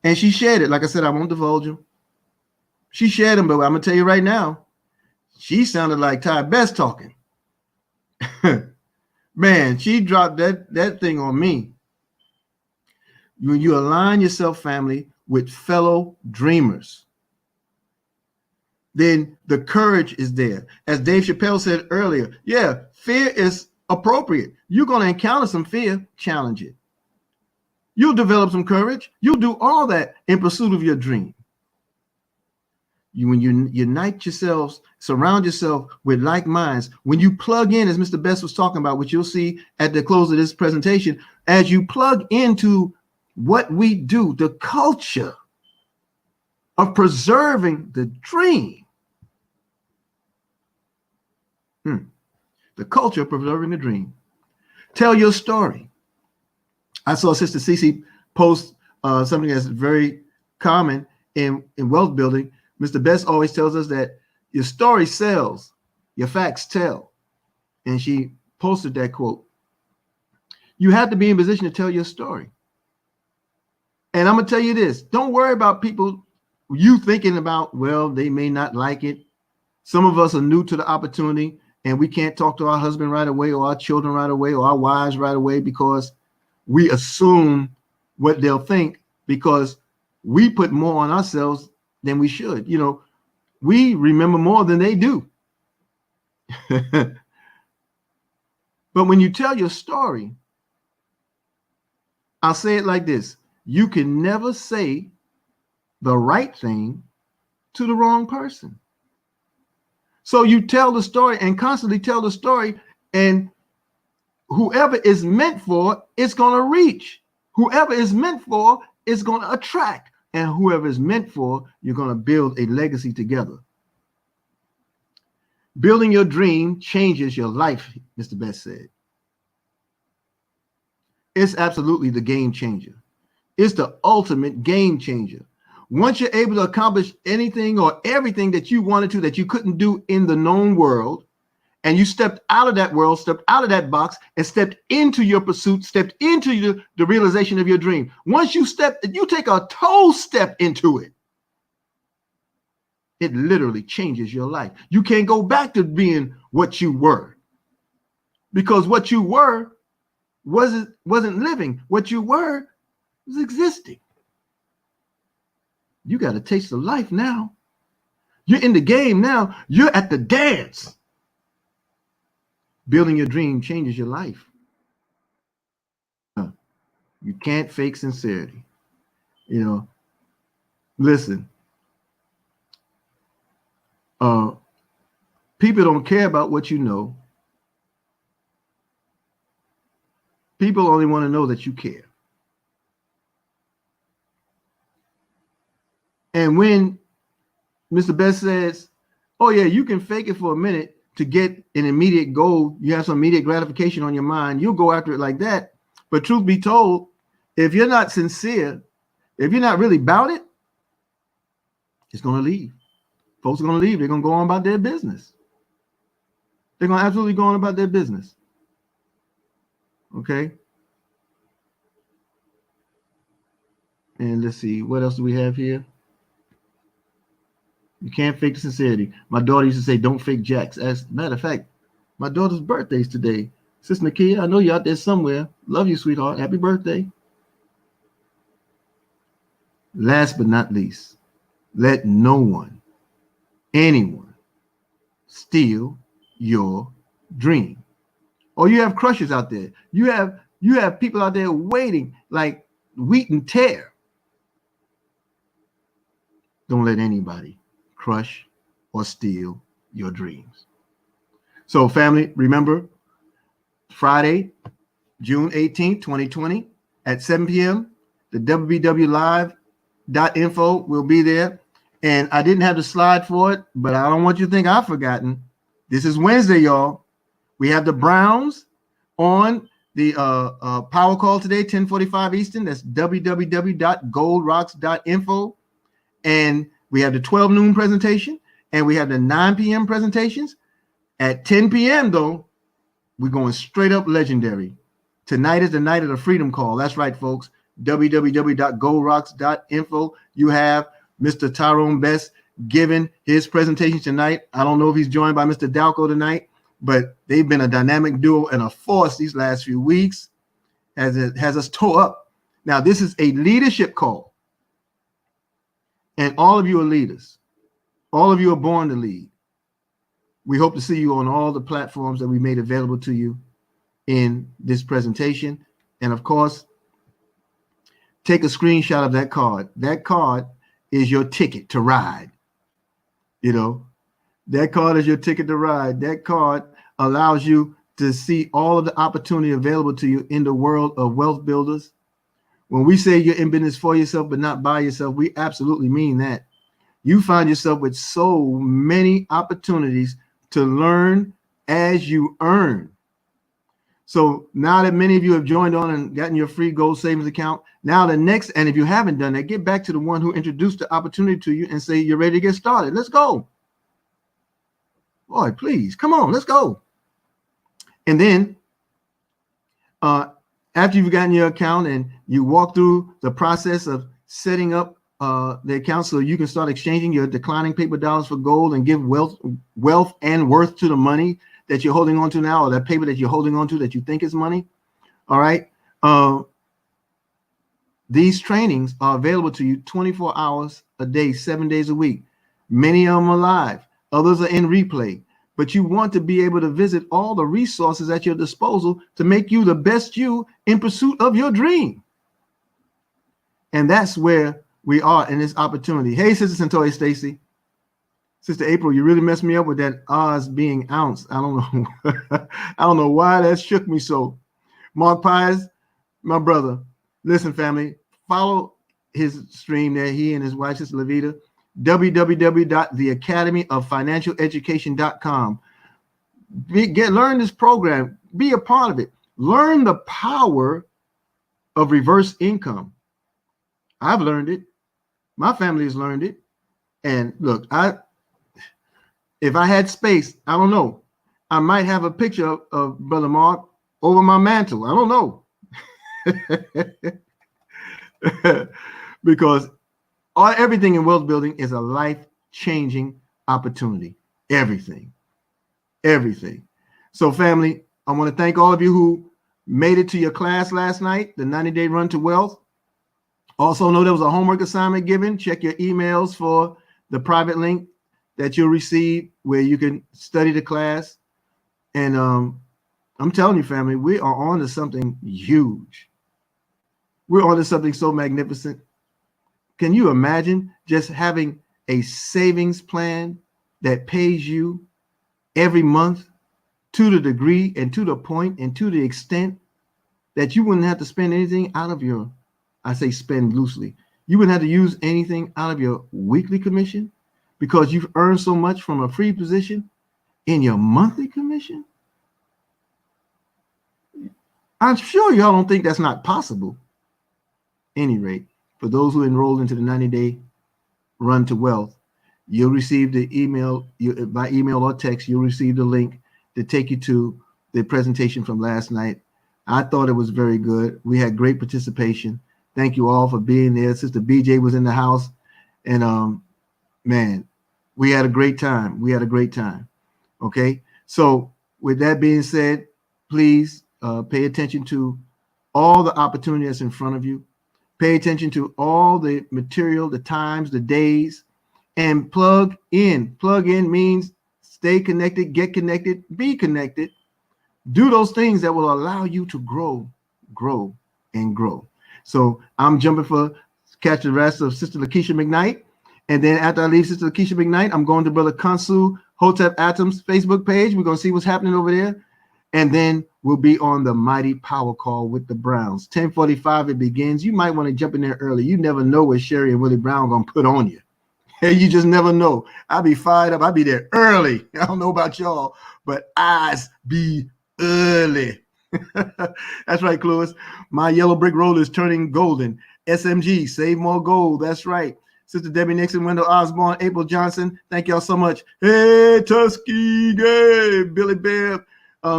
And she shared it. Like I said, I won't divulge them. She shared them, but I'm gonna tell you right now, she sounded like Ty Best talking. Man, she dropped that thing on me. When you align yourself, family, with fellow dreamers, then the courage is there. As Dave Chappelle said earlier, yeah, fear is appropriate. You're going to encounter some fear, challenge it. You'll develop some courage. You'll do all that in pursuit of your dream. When you unite yourselves, surround yourself with like minds, when you plug in, as Mr. Best was talking about, which you'll see at the close of this presentation, as you plug into what we do, the culture of preserving the dream. The culture of preserving the dream. Tell your story. I saw Sister Cece post something that's very common in wealth building. Mr. Best always tells us that your story sells, your facts tell. And she posted that quote. You have to be in position to tell your story. And I'm going to tell you this. Don't worry about people you thinking about, well, they may not like it. Some of us are new to the opportunity, and we can't talk to our husband right away or our children right away or our wives right away because we assume what they'll think because we put more on ourselves than we should. You know, we remember more than they do. But when you tell your story, I'll say it like this. You can never say the right thing to the wrong person. So you tell the story and constantly tell the story, and whoever is meant for, it's going to reach. Whoever is meant for is going to attract. And whoever is meant for, you're going to build a legacy together. Building your dream changes your life, Mr. Best said. It's absolutely the game changer. It's the ultimate game changer. Once you're able to accomplish anything or everything that you wanted to, that you couldn't do in the known world, and you stepped out of that world, stepped out of that box, and stepped into your pursuit, stepped into the realization of your dream. Once you take a toe step into it, it literally changes your life. You can't go back to being what you were, because what you were wasn't living. What you were was existing. You got a taste of life now. You're in the game now. You're at the dance. Building your dream changes your life. You can't fake sincerity. You know, listen. People don't care about what you know. People only want to know that you care. And when Mr. Best says, oh yeah, you can fake it for a minute to get an immediate goal, you have some immediate gratification on your mind, you'll go after it like that. But truth be told, if you're not sincere, if you're not really about it, it's going to leave. Folks are going to leave. They're going to go on about their business. They're going to absolutely go on about their business. Okay. And let's see, what else do we have here? You can't fake the sincerity. My daughter used to say, don't fake jacks. As a matter of fact, my daughter's birthday's today. Sister Nakia, I know you're out there somewhere. Love you, sweetheart. Happy birthday. Last but not least, let no one, anyone, steal your dream. Or you have crushes out there. You have people out there waiting like wheat and tear. Don't let anybody crush or steal your dreams. So family, remember Friday, June 18th, 2020 at 7 p.m. The www.live.info will be there. And I didn't have the slide for it, but I don't want you to think I've forgotten. This is Wednesday, y'all. We have the Browns on the power call today, 10:45 Eastern. That's www.goldrocks.info. And we have the 12 noon presentation, and we have the 9 p.m. presentations. At 10 p.m. though, we're going straight up legendary. Tonight is the night of the Freedom Call. That's right, folks. www.goldrocks.info. You have Mr. Tyrone Best giving his presentation tonight. I don't know if he's joined by Mr. Dalco tonight, but they've been a dynamic duo and a force these last few weeks. Has us tore up. Now, this is a leadership call. And all of you are leaders. All of you are born to lead. We hope to see you on all the platforms that we made available to you in this presentation. And of course, take a screenshot of that card. That card is your ticket to ride. You know, that card is your ticket to ride. That card allows you to see all of the opportunity available to you in the world of wealth builders. When we say you're in business for yourself, but not by yourself, we absolutely mean that. You find yourself with so many opportunities to learn as you earn. So now that many of you have joined on and gotten your free gold savings account, now the next, and if you haven't done that, get back to the one who introduced the opportunity to you and say, you're ready to get started. Let's go. Boy, please, come on, let's go. And then after you've gotten your account and you walk through the process of setting up the account so you can start exchanging your declining paper dollars for gold and give wealth and worth to the money that you're holding on to now, or that paper that you're holding on to that you think is money. All right. These trainings are available to you 24 hours a day, 7 days a week. Many of them are live. Others are in replay. But you want to be able to visit all the resources at your disposal to make you the best you in pursuit of your dream. And that's where we are in this opportunity. Hey, Sister Santoya Stacy. Sister April, you really messed me up with that Oz being ounce. I don't know. I don't know why that shook me so. Mark Pies, my brother. Listen, family, follow his stream there. He and his wife, Sister Levita. www.theacademyoffinancialeducation.com. Learn this program. Be a part of it. Learn the power of reverse income. I've learned it. My family has learned it. And look, if I had space, I don't know, I might have a picture of Brother Mark over my mantle. I don't know. Because everything in wealth building is a life-changing opportunity. Everything. So family, I want to thank all of you who made it to your class last night, the 90-day run to wealth. Also know there was a homework assignment given. Check your emails for the private link that you'll receive where you can study the class. And I'm telling you, family, we are on to something huge. We're on to something so magnificent. Can you imagine just having a savings plan that pays you every month to the degree and to the point and to the extent that you wouldn't have to spend anything out of your, I say spend loosely, you wouldn't have to use anything out of your weekly commission because you've earned so much from a free position in your monthly commission? I'm sure y'all don't think that's not possible. Any rate, for those who enrolled into the 90-day run to wealth, you'll receive the email, by email or text, you'll receive the link to take you to the presentation from last night. I thought it was very good. We had great participation. Thank you all for being there. Sister BJ was in the house, and man, we had a great time. Okay, so with that being said, please pay attention to all the opportunity that's in front of you. Pay attention to all the material, the times, the days, and plug in. Plug in means stay connected, get connected, be connected. Do those things that will allow you to grow, and grow. So I'm jumping for catch the rest of Sister Lakeisha McKnight. And then after I leave Sister Lakeisha McKnight, I'm going to Brother Kansu Hotep Atom's Facebook page. We're going to see what's happening over there. And then we'll be on the Mighty Power Call with the Browns. 10:45 it begins. You might want to jump in there early. You never know what Sherry and Willie Brown going to put on you. You just never know. I'll be fired up. I'll be there early. I don't know about y'all, but eyes be early. That's right, Clovis. My yellow brick road is turning golden. SMG, save more gold. That's right. Sister Debbie Nixon, Wendell Osborne, April Johnson. Thank y'all so much. Hey, Tuskegee, Billy Bear,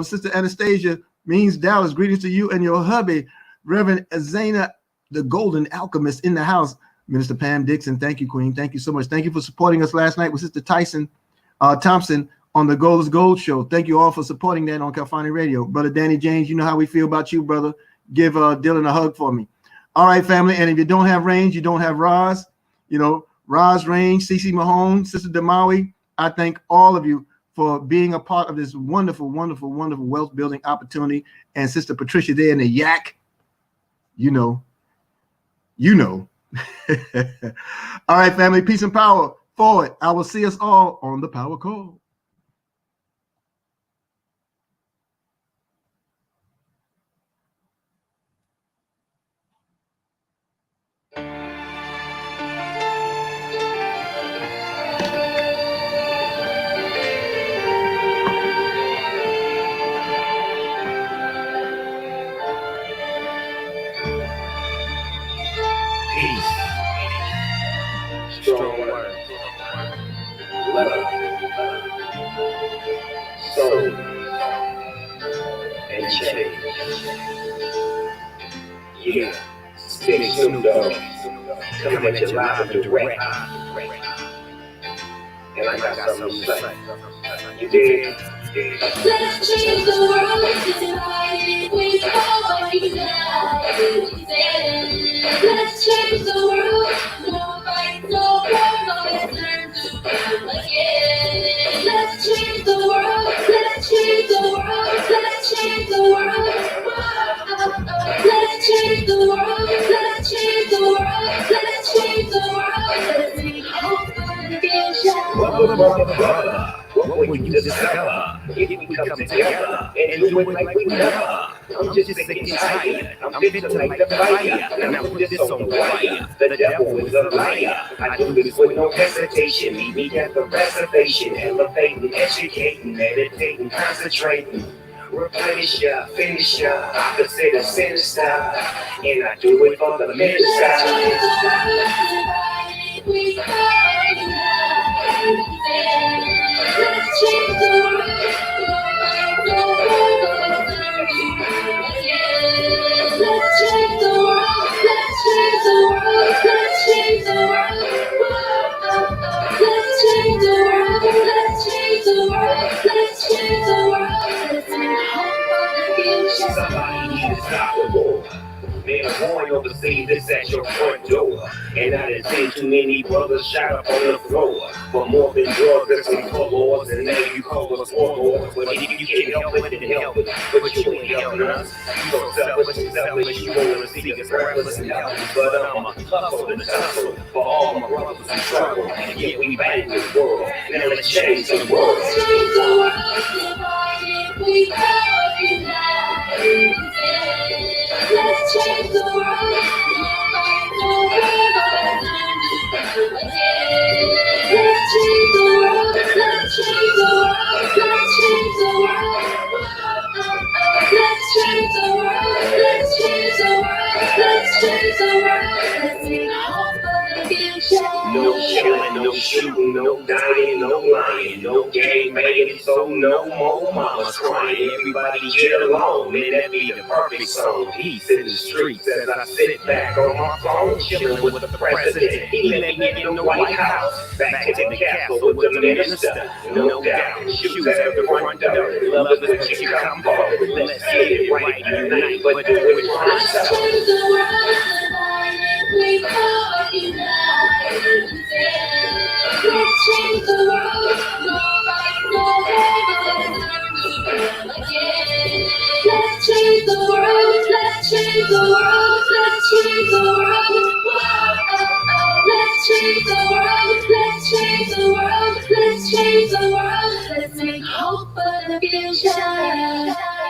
Sister Anastasia, Means Dallas. Greetings to you and your hubby, Reverend Azana, the Golden Alchemist in the house. Minister Pam Dixon, thank you, Queen. Thank you so much. Thank you for supporting us last night with Sister Tyson Thompson on the Gold is Gold show. Thank you all for supporting that on California Radio. Brother Danny James, you know how we feel about you, brother. Give Dylan a hug for me. All right, family. And if you don't have range, you don't have Roz. You know, Roz Range, CeCe Mahone, Sister Demawi. I thank all of you for being a part of this wonderful, wonderful, wonderful wealth building opportunity. And Sister Patricia there in the yak. You know. All right, family. Peace and power. Forward. I will see us all on the power call. Strong words, love, soul, and change. Yeah, Big Snoop Dogg, coming at you live and direct. And I got something to say. You dig? Let's change the world tonight. We all united. Let's change the world. No fight, no war, no return to again. Let's change the world. Let's change the world. Let's change the world. Let's change the world. Let's change the world. Let's change the world. Let's make hope for the future. What will you discover if we come together and do it like we never? I'm just sick and tired. I'm fit to light the fire, and I put this on fire. The devil is a liar. I do this with no hesitation. Meet me at the reservation, elevating, educating, meditating, concentrating. Replenish ya, finish ya, opposite of sinister, and I do it for the minister. We are united. Let's change the world. No fight, no war, no return to again. Let's change the world. Let's change the world. Let's change the world. Let's change the world. Let's change the world. Let's change the world. Let's make hope for the future. Somebody need to stop the war. Man, I'm born overseas, this at your front door. And I done seen too many brothers shot up on the floor. For more than drugs, there's some colors, and now you call us warlords. But if you can help it, then help it. But you ain't helping us. You so selfish, you wanna see us breathless and helpless. But I'm a hustle and tussle for all my brothers in trouble. And yet we bang this world. Now let's change the world. Let's change the world. Divided, we are united. Let's change the world. No fight, no war, no return to again. Let's change the world. Let's change the world. Let's change the world. Let's change the world. Let's change the world. Let's change the world. Let's make hope for the future. No killing, no shooting, no dying, no lying, no gang banging, so no more mamas crying. Everybody get along, and that be the perfect song. Peace in the streets as I sit back on my phone, chilling with the president. He let me in the White House, back to the Capitol with the minister. No doubt, shoes at the front door. Love is what you come for. Let's get it right tonight, but do it Let's right. change the world. Divided, we are united. Let's change the world. No fight, no war, no return to again. Let's change the world. Let's change the world. Let's change the world. Let's change the world. Let's change the world. Let's change the world. Let's make hope for the future.